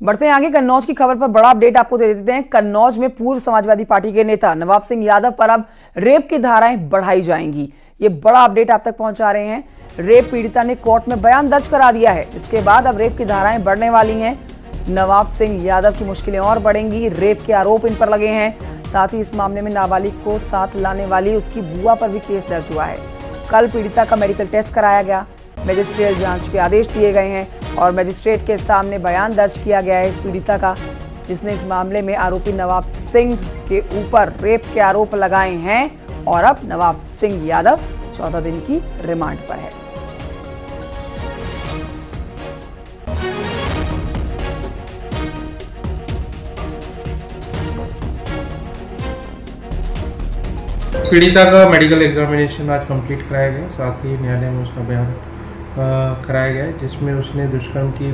बढ़ते हैं आगे। कन्नौज की खबर पर बड़ा अपडेट आपको दे देते हैं। कन्नौज में पूर्व समाजवादी पार्टी के नेता नवाब सिंह यादव पर अब रेप की धाराएं बढ़ाई जाएंगी। ये बड़ा अपडेट आप तक पहुंचा रहे हैं। रेप पीड़िता ने कोर्ट में बयान दर्ज करा दिया है। इसके बाद अब रेप की धाराएं बढ़ने वाली हैं। नवाब सिंह यादव की मुश्किलें और बढ़ेंगी। रेप के आरोप इन पर लगे हैं। साथ ही इस मामले में नाबालिग को साथ लाने वाली उसकी बुआ पर भी केस दर्ज हुआ है। कल पीड़िता का मेडिकल टेस्ट कराया गया। मजिस्ट्रियल जांच के आदेश दिए गए हैं और मजिस्ट्रेट के सामने बयान दर्ज किया गया है इस पीड़िता का, जिसने इस मामले में आरोपी नवाब सिंह के ऊपर रेप के आरोप लगाए हैं। और अब नवाब सिंह यादव 14 दिन की रिमांड पर है। पीड़िता का मेडिकल एग्जामिनेशन आज कंप्लीट कराया गया। साथ ही न्यायालय में उसका बयान कराया गया है, जिसमें उसने दुष्कर्म की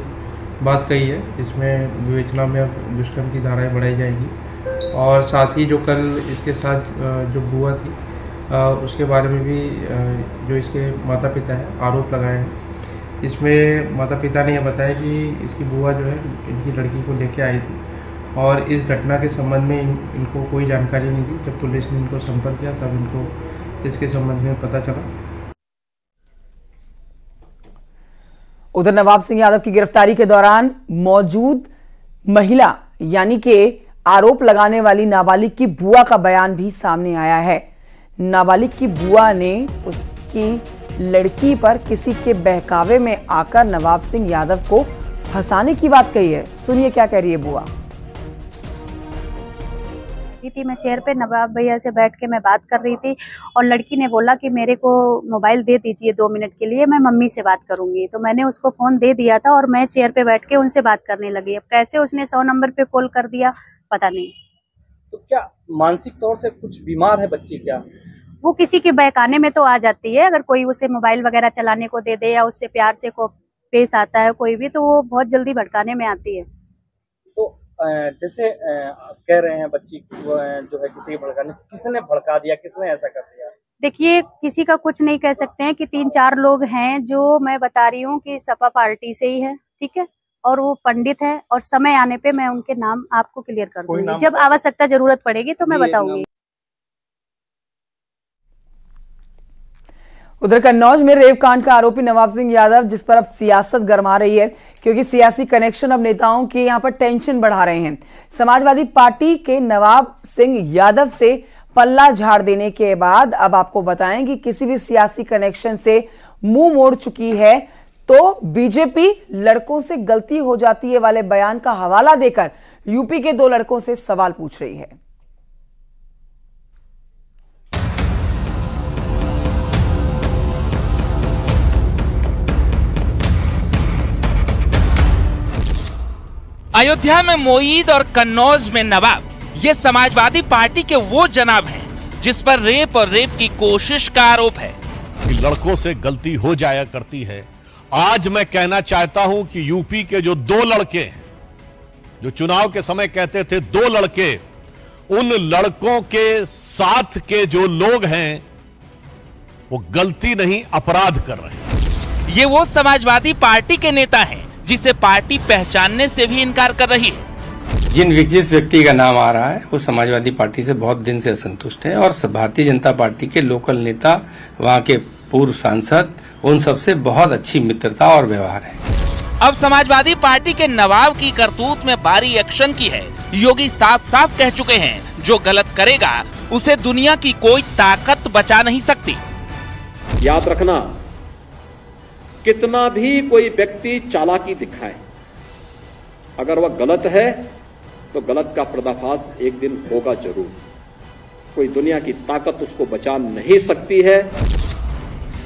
बात कही है। इसमें विवेचना में दुष्कर्म की धाराएं बढ़ाई जाएंगी। और साथ ही जो कल इसके साथ जो बुआ थी उसके बारे में भी जो इसके माता पिता है आरोप लगाए हैं। इसमें माता पिता ने यह बताया कि इसकी बुआ जो है इनकी लड़की को लेके आई थी और इस घटना के संबंध में इनको कोई जानकारी नहीं थी। जब पुलिस ने इनको संपर्क किया तब इनको इसके संबंध में पता चला। उधर नवाब सिंह यादव की गिरफ्तारी के दौरान मौजूद महिला यानी कि आरोप लगाने वाली नाबालिग की बुआ का बयान भी सामने आया है। नाबालिग की बुआ ने उसकी लड़की पर किसी के बहकावे में आकर नवाब सिंह यादव को फंसाने की बात कही है। सुनिए क्या कह रही है बुआ। थी मैं चेयर पे, नवाब भैया से बैठ के मैं बात कर रही थी और लड़की ने बोला कि मेरे को मोबाइल दे दीजिए 2 मिनट के लिए, मैं मम्मी से बात करूंगी। तो मैंने उसको फोन दे दिया था और मैं चेयर पे बैठ के उनसे बात करने लगी। अब कैसे उसने 100 नंबर पे कॉल कर दिया पता नहीं। तो क्या मानसिक तौर से कुछ बीमार है बच्ची क्या? वो किसी के बहकाने में तो आ जाती है। अगर कोई उसे मोबाइल वगैरह चलाने को दे दे या उससे प्यार से को पेश आता है कोई भी, तो वो बहुत जल्दी भड़काने में आती है। तो जैसे कह रहे हैं बच्ची जो है किसी के भड़काने, किसने भड़का दिया, किसने ऐसा कर दिया? देखिए किसी का कुछ नहीं कह सकते हैं कि 3-4 लोग हैं जो मैं बता रही हूँ कि सपा पार्टी से ही है, ठीक है, और वो पंडित है। और समय आने पे मैं उनके नाम आपको क्लियर कर दूंगी। जब आवश्यकता जरूरत पड़ेगी तो मैं बताऊंगी। उधर कन्नौज में रेप कांड का आरोपी नवाब सिंह यादव, जिस पर अब सियासत गरमा रही है क्योंकि सियासी कनेक्शन अब नेताओं के यहां पर टेंशन बढ़ा रहे हैं। समाजवादी पार्टी के नवाब सिंह यादव से पल्ला झाड़ देने के बाद अब आपको बताएं कि किसी भी सियासी कनेक्शन से मुंह मोड़ चुकी है। तो बीजेपी लड़कों से गलती हो जाती है वाले बयान का हवाला देकर यूपी के 2 लड़कों से सवाल पूछ रही है। अयोध्या में मोईद और कन्नौज में नवाब, ये समाजवादी पार्टी के वो जनाब हैं जिस पर रेप और रेप की कोशिश का आरोप है। लड़कों से गलती हो जाया करती है। आज मैं कहना चाहता हूं कि यूपी के जो 2 लड़के हैं, जो चुनाव के समय कहते थे 2 लड़के, उन लड़कों के साथ के जो लोग हैं वो गलती नहीं अपराध कर रहे हैं। ये वो समाजवादी पार्टी के नेता हैं जिसे पार्टी पहचानने से भी इनकार कर रही है। जिस व्यक्ति का नाम आ रहा है वो समाजवादी पार्टी से बहुत दिन से असंतुष्ट है और भारतीय जनता पार्टी के लोकल नेता, वहां के पूर्व सांसद, उन सबसे बहुत अच्छी मित्रता और व्यवहार है। अब समाजवादी पार्टी के नवाब की करतूत में भारी एक्शन की है। योगी साफ साफ कह चुके हैं जो गलत करेगा उसे दुनिया की कोई ताकत बचा नहीं सकती। याद रखना, कितना भी कोई व्यक्ति चालाकी दिखाए, अगर वह गलत है तो गलत का पर्दाफाश एक दिन होगा जरूर। कोई दुनिया की ताकत उसको बचा नहीं सकती है।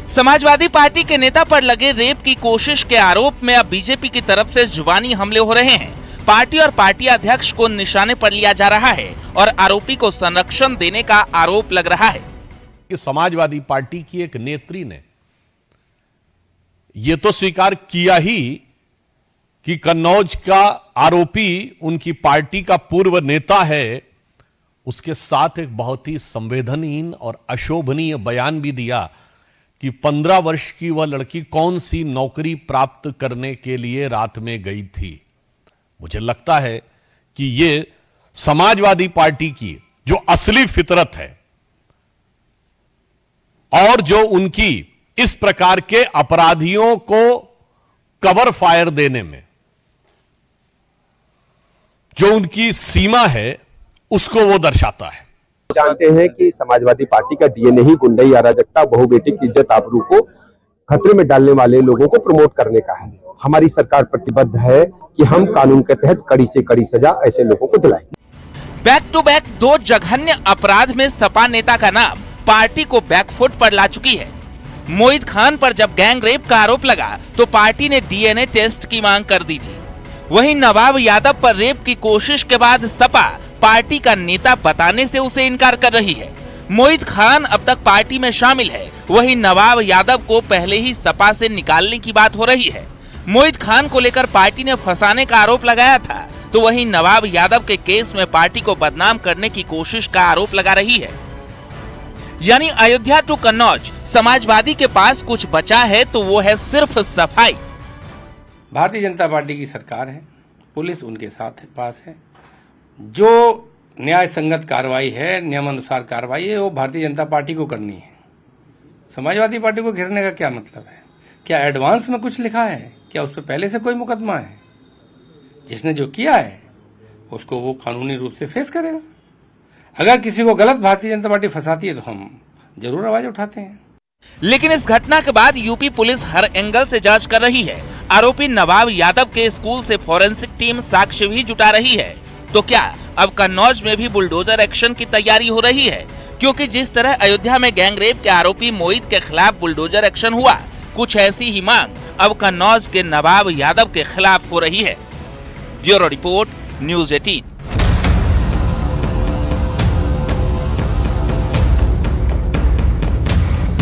समाजवादी पार्टी के नेता पर लगे रेप की कोशिश के आरोप में अब बीजेपी की तरफ से जुबानी हमले हो रहे हैं। पार्टी और पार्टी अध्यक्ष को निशाने पर लिया जा रहा है और आरोपी को संरक्षण देने का आरोप लग रहा है कि समाजवादी पार्टी की एक नेत्री ने यह तो स्वीकार किया ही कि कन्नौज का आरोपी उनकी पार्टी का पूर्व नेता है, उसके साथ एक बहुत ही संवेदनहीन और अशोभनीय बयान भी दिया कि 15 वर्ष की वह लड़की कौन सी नौकरी प्राप्त करने के लिए रात में गई थी। मुझे लगता है कि ये समाजवादी पार्टी की जो असली फितरत है और जो उनकी इस प्रकार के अपराधियों को कवर फायर देने में जो उनकी सीमा है उसको वो दर्शाता है। जानते हैं कि समाजवादी पार्टी का डीएनए ही गुंडई, अराजकता, बहुबेटी की इज्जत आबरू को खतरे में डालने वाले लोगों को प्रमोट करने का है। हमारी सरकार प्रतिबद्ध है कि हम कानून के तहत कड़ी से कड़ी सजा ऐसे लोगों को दिलाएंगे। बैक टू बैक 2 जघन्य अपराध में सपा नेता का नाम पार्टी को बैकफुट पर ला चुकी है। मोहित खान पर जब गैंग रेप का आरोप लगा तो पार्टी ने डीएनए टेस्ट की मांग कर दी थी। वहीं नवाब यादव पर रेप की कोशिश के बाद सपा पार्टी का नेता बताने से उसे इनकार कर रही है। मोहित खान अब तक पार्टी में शामिल है, वहीं नवाब यादव को पहले ही सपा से निकालने की बात हो रही है। मोहित खान को लेकर पार्टी ने फंसाने का आरोप लगाया था, तो वहीं नवाब यादव के केस में पार्टी को बदनाम करने की कोशिश का आरोप लगा रही है। यानी अयोध्या टू कन्नौज समाजवादी के पास कुछ बचा है तो वो है सिर्फ सफाई। भारतीय जनता पार्टी की सरकार है, पुलिस उनके साथ पास है। जो न्याय संगत कार्रवाई है, नियमानुसार कार्रवाई है, वो भारतीय जनता पार्टी को करनी है। समाजवादी पार्टी को घेरने का क्या मतलब है? क्या एडवांस में कुछ लिखा है? क्या उस पर पहले से कोई मुकदमा है? जिसने जो किया है उसको वो कानूनी रूप से फेस करेगा। अगर किसी को गलत भारतीय जनता पार्टी फंसाती है तो हम जरूर आवाज उठाते हैं। लेकिन इस घटना के बाद यूपी पुलिस हर एंगल से जांच कर रही है। आरोपी नवाब यादव के स्कूल से फॉरेंसिक टीम साक्ष्य भी जुटा रही है। तो क्या अब कन्नौज में भी बुलडोजर एक्शन की तैयारी हो रही है? क्योंकि जिस तरह अयोध्या में गैंगरेप के आरोपी मोहित के खिलाफ बुलडोजर एक्शन हुआ, कुछ ऐसी ही मांग अब कन्नौज के नवाब यादव के खिलाफ हो रही है। Bureau report, news 18।